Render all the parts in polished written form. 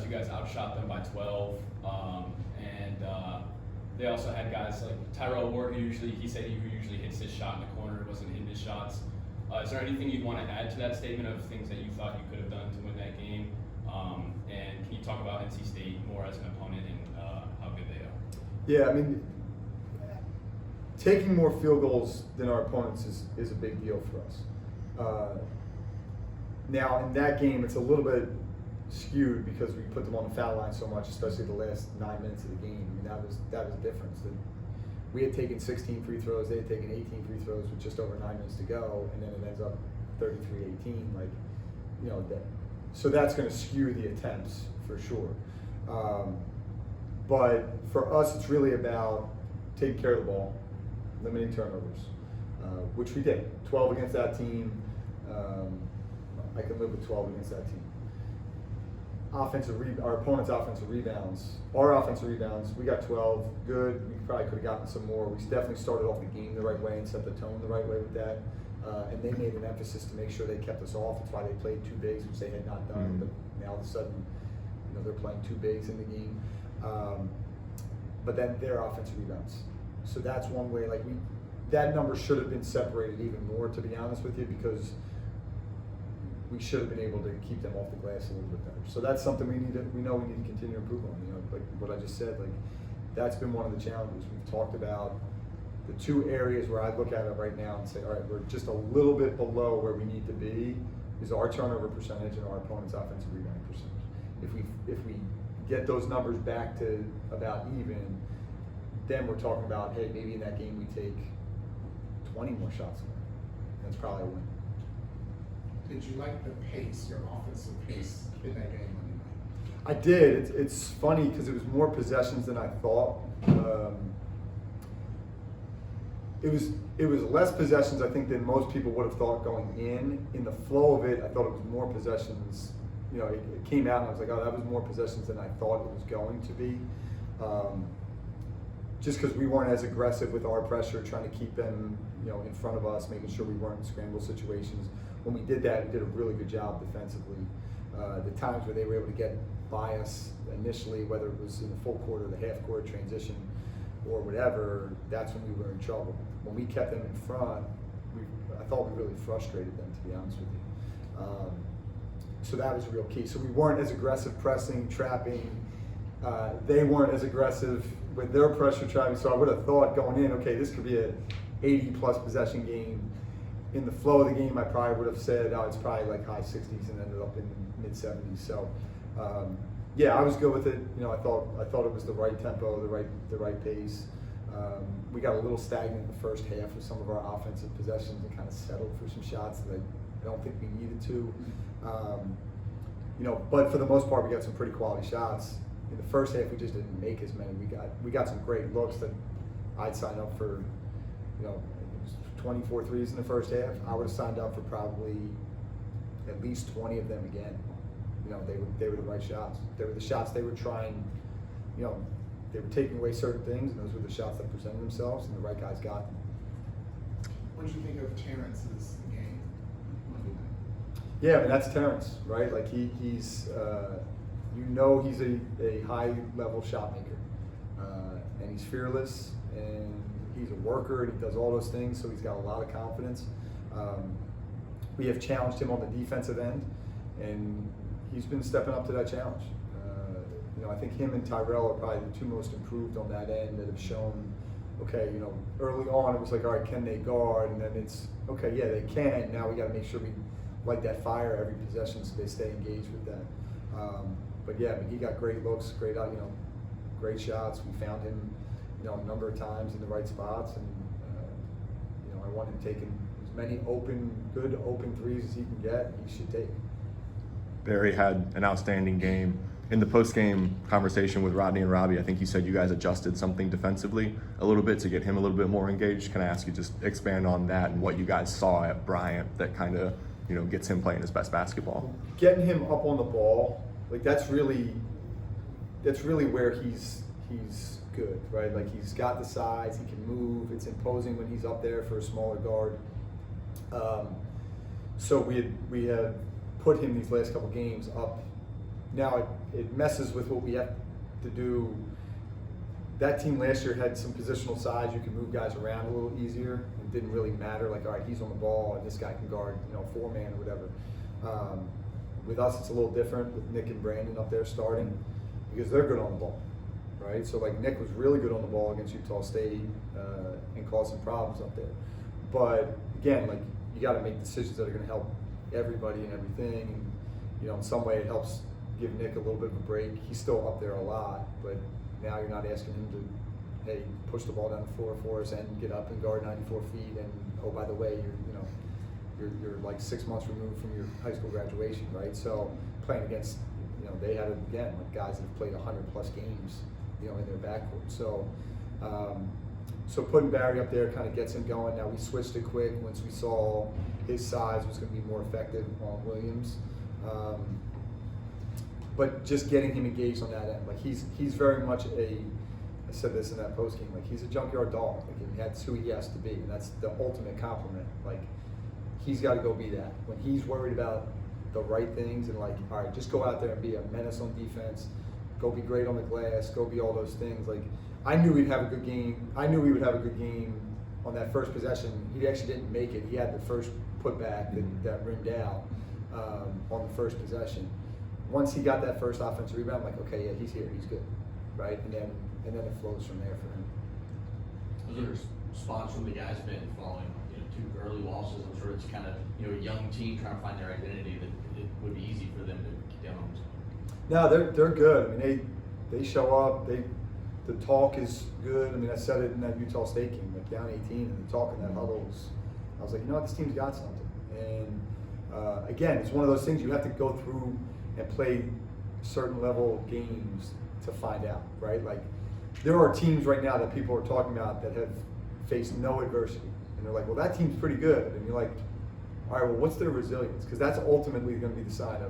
you guys outshot them by 12, and they also had guys like Tyrell Ward, he said he usually hits his shot in the corner, wasn't hitting his shots. Is there anything you'd want to add to that statement of things that you thought you could have done to win that game? And can you talk about NC State more as an opponent and how good they are? Yeah, I mean, taking more field goals than our opponents is a big deal for us. Now, in that game, it's a little bit skewed because we put them on the foul line so much, especially the last 9 minutes of the game. I mean, that was the difference. We had taken 16 free throws, they had taken 18 free throws with just over 9 minutes to go, and then it ends up 33-18. Like, you know, so that's going to skew the attempts for sure. But for us, it's really about taking care of the ball, limiting turnovers, which we did. 12 against that team. I can live with 12 against that team. Our opponent's offensive rebounds. Our offensive rebounds, we got 12, good. We probably could have gotten some more. We definitely started off the game the right way and set the tone the right way with that. And they made an emphasis to make sure they kept us off. That's why they played two bigs, which they had not done. But now all of a sudden, you know, they're playing two bigs in the game. But then their offensive rebounds. So that's one way. Like that number should have been separated even more, to be honest with you, because we should have been able to keep them off the glass a little bit better. So that's something we know we need to continue to improve on. You know, like what I just said, like that's been one of the challenges. We've talked about the two areas where I look at it right now and say, all right, we're just a little bit below where we need to be, is our turnover percentage and our opponent's offensive rebounding percentage. If we get those numbers back to about even, then we're talking about, hey, maybe in that game we take 20 more shots. That's probably a win. Did you like the pace, your offensive pace in that game Monday night? I did. It's funny because it was more possessions than I thought. It was less possessions, I think, than most people would have thought going in. In the flow of it, I thought it was more possessions. You know, it came out and I was like, oh, that was more possessions than I thought it was going to be. Just because we weren't as aggressive with our pressure, trying to keep them, you know, in front of us, making sure we weren't in scramble situations. When we did that, we did a really good job defensively. The times where they were able to get by us initially, whether it was in the full court or the half court transition or whatever, that's when we were in trouble. When we kept them in front, I thought we really frustrated them, to be honest with you. So that was a real key. So we weren't as aggressive pressing, trapping. They weren't as aggressive with their pressure trapping. So I would have thought going in, okay, this could be a 80-plus possession game. In the flow of the game, I probably would have said, oh, it's probably like high 60s and ended up in mid-70s. So, yeah, I was good with it. You know, I thought it was the right tempo, the right pace. We got a little stagnant in the first half with some of our offensive possessions and kind of settled for some shots that I don't think we needed to. You know, but for the most part, we got some pretty quality shots. In the first half, we just didn't make as many. We got some great looks that I'd sign up for. You know, 24 threes in the first half. I would have signed up for probably at least 20 of them again. You know, they were the right shots. They were the shots they were trying. You know, they were taking away certain things, and those were the shots that presented themselves, and the right guys got them. What did you think of Terrence's game Monday night? Yeah, I mean, that's Terrence, right? Like he's you know, he's a high-level shot maker, and he's fearless, and he's a worker, and he does all those things, so he's got a lot of confidence. We have challenged him on the defensive end, and he's been stepping up to that challenge. You know, I think him and Tyrell are probably the two most improved on that end that have shown, okay, you know, early on it was like, all right, can they guard? And then it's, okay, yeah, they can. Now we got to make sure we light that fire every possession so they stay engaged with that. But yeah, I mean, he got great looks, great, you know, great shots. We found him, you know, a number of times in the right spots, and you know, I want him taking as many good open threes as he can get. He should take. Barry had an outstanding game. In the post-game conversation with Rodney and Robbie, I think you said you guys adjusted something defensively a little bit to get him a little bit more engaged. Can I ask you just expand on that and what you guys saw at Bryant that kind of, you know, gets him playing his best basketball? Getting him up on the ball, like that's really where he's good, right? Like he's got the size, he can move. It's imposing when he's up there for a smaller guard. So we had put him these last couple games up Now it messes with what we have to do. That team last year had some positional size. You can move guys around a little easier. It didn't really matter. Like, all right, he's on the ball, and this guy can guard, 4-man or whatever. With us, it's a little different with Nick and Brandon up there starting because they're good on the ball, right? So like Nick was really good on the ball against Utah State and caused some problems up there. But again, like you got to make decisions that are going to help everybody and everything. And in some way, it helps give Nick a little bit of a break. He's still up there a lot, but now you're not asking him to, hey, push the ball down the floor for us and get up and guard 94 feet. And oh, by the way, you're like 6 months removed from your high school graduation, right? So playing against, they had again like guys that have played 100+ games, in their backcourt. So, so putting Barry up there kind of gets him going. Now we switched it quick once we saw his size was going to be more effective on Williams. But just getting him engaged on that end, like he's very much I said this in that post game, like he's a junkyard dog. Like that's who he has to be, and that's the ultimate compliment. Like he's got to go be that. When he's worried about the right things and like, all right, just go out there and be a menace on defense, go be great on the glass, go be all those things. Like I knew we'd have a good game. I knew we would have a good game on that first possession. He actually didn't make it. He had the first putback that rimmed out on the first possession. Once he got that first offensive rebound, I'm like, okay, yeah, he's here, he's good, right? And then it flows from there for him. Has your response from the guys been following 2 early losses? I'm sure it's kind of a young team trying to find their identity. That it would be easy for them to get down on this. No, they're good. I mean, they show up. The talk is good. I mean, I said it in that Utah State game, like down 18, and the talk in that huddle was, I was like, this team's got something. And again, it's one of those things you have to go through and play certain level games to find out, right? Like there are teams right now that people are talking about that have faced no adversity, and they're like, well, that team's pretty good, and you're like, all right, well, what's their resilience? Because that's ultimately going to be the sign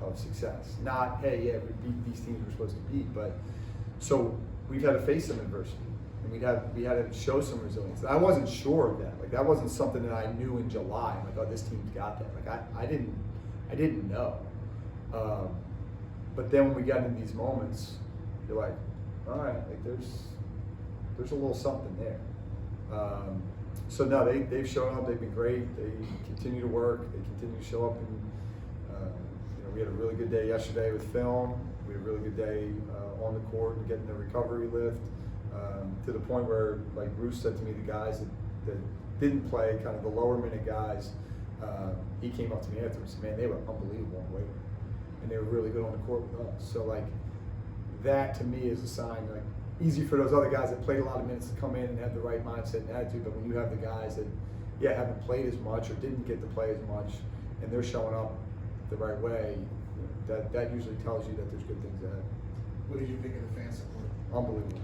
of success. Not, hey, yeah, we beat these teams we're supposed to beat, but so we've had to face some adversity, and we had to show some resilience. And I wasn't sure of that. Like that wasn't something that I knew in July. I'm like, oh, this team's got that. Like I didn't know. But then when we got into these moments, you're like, all right, like there's a little something there. So no, they've shown up. They've been great. They continue to work. They continue to show up. And we had a really good day yesterday with film. We had a really good day on the court and getting the recovery lift to the point where, like Bruce said to me, the guys that didn't play, kind of the lower minute guys, he came up to me afterwards and said, man, they were unbelievable on waiver. And they were really good on the court with us. So like that to me is a sign, like easy for those other guys that played a lot of minutes to come in and have the right mindset and attitude, but when you have the guys that haven't played as much or didn't get to play as much and they're showing up the right way, that usually tells you that there's good things ahead. What did you think of the fan support? Unbelievable.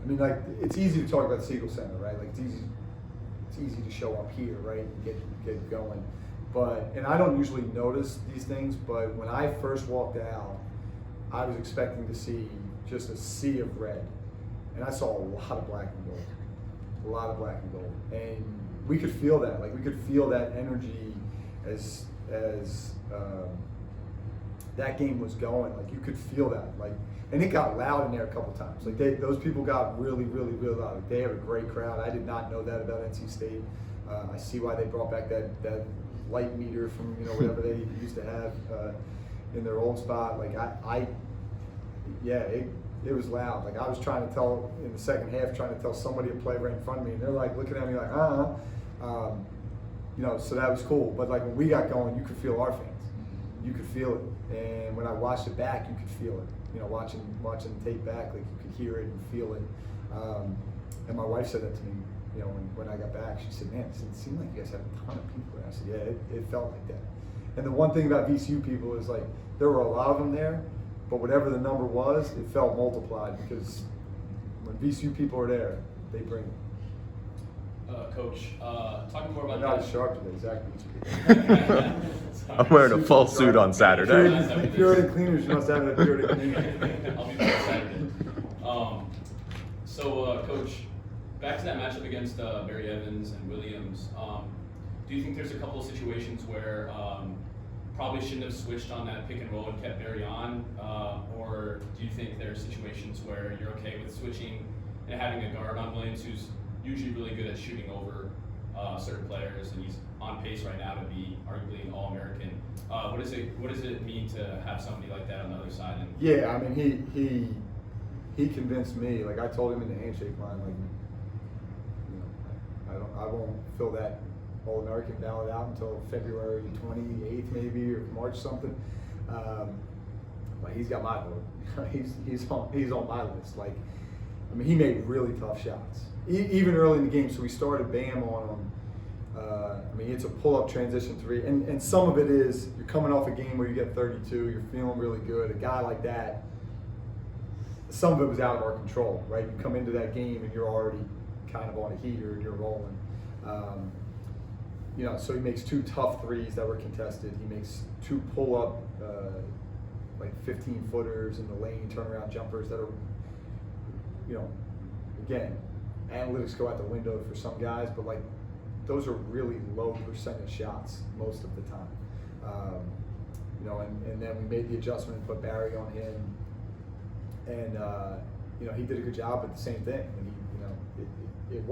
I mean, like it's easy to talk about the Siegel Center, right? Like it's easy to show up here, right, and get going. And I don't usually notice these things, but when I first walked out, I was expecting to see just a sea of red. And I saw a lot of black and gold. A lot of black and gold. And we could feel that. Like we could feel that energy as that game was going. Like you could feel that. Like, and it got loud in there a couple times. Like those people got really, really, really loud. Like they have a great crowd. I did not know that about NC State. I see why they brought back that light meter from whatever they used to have in their old spot. Like it was loud. Like I was trying to tell in the second half, trying to tell somebody to play right in front of me, and they're like looking at me like, so that was cool. But like when we got going, you could feel our fans. You could feel it, and when I watched it back, you could feel it. Watching the tape back, like you could hear it and feel it. And my wife said that to me. When I got back, she said, man, it seemed like you guys had a ton of people. And I said, yeah, it felt like that. And the one thing about VCU people is like, there were a lot of them there, but whatever the number was, it felt multiplied because when VCU people are there, they bring it. Coach, talking more about I'm not as sharp today, exactly. I'm wearing a full suit on Saturday. Purity cleaners, you must have a purity cleaner. I'll be back Saturday. Coach, back to that matchup against Barry Evans and Williams. Do you think there's a couple of situations where probably shouldn't have switched on that pick and roll and kept Barry on? or do you think there are situations where you're okay with switching and having a guard on Williams who's usually really good at shooting over certain players, and he's on pace right now to be arguably an All-American? What does it mean to have somebody like that on the other side? And Yeah, I mean, he convinced me. Like I told him in the handshake line, like, you know, I won't fill that All-American ballot out until February 28th maybe, or March something. But he's got my vote. he's on my list. Like, I mean, he made really tough shots, even early in the game. So we started Bam on him. I mean, it's a pull-up transition three, and some of it is you're coming off a game where you get 32, you're feeling really good. A guy like that, some of it was out of our control, right? You come into that game and you're already kind of on a heater and you're rolling. You know, so he makes 2 tough threes that were contested. He makes 2 pull-up, like 15-footers in the lane, turnaround jumpers that are, you know, again, analytics go out the window for some guys, but like those are really low percentage shots most of the time. You know, and then we made the adjustment and put Barry on him, and you know, he did a good job at the same thing. And he, you know,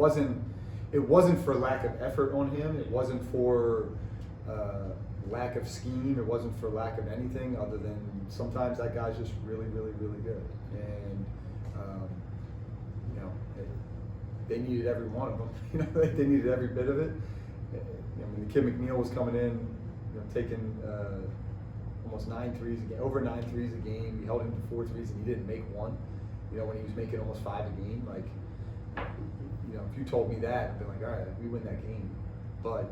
it wasn't for lack of effort on him. It wasn't for lack of scheme. It wasn't for lack of anything other than sometimes that guy's just really, really, really good. And you know, they needed every one of them. You know, they needed every bit of it. I mean, the kid McNeil was coming in, you know, taking almost 9 threes a game, over 9 threes a game. We held him to 4 threes and he didn't make one. You know, when he was making almost 5 a game, like, you know, if you told me that, I'd be like, all right, we win that game. But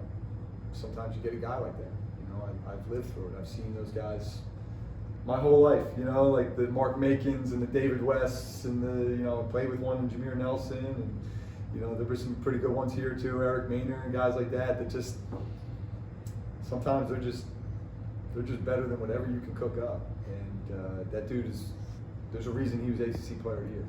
sometimes you get a guy like that. You know, I've lived through it. I've seen those guys my whole life. You know, like the Mark Makins and the David Wests and the, you know, played with one in Jameer Nelson, and you know, there were some pretty good ones here too, Eric Maynard and guys like that. That just sometimes they're just better than whatever you can cook up. And that dude is. There's a reason he was ACC Player of the Year.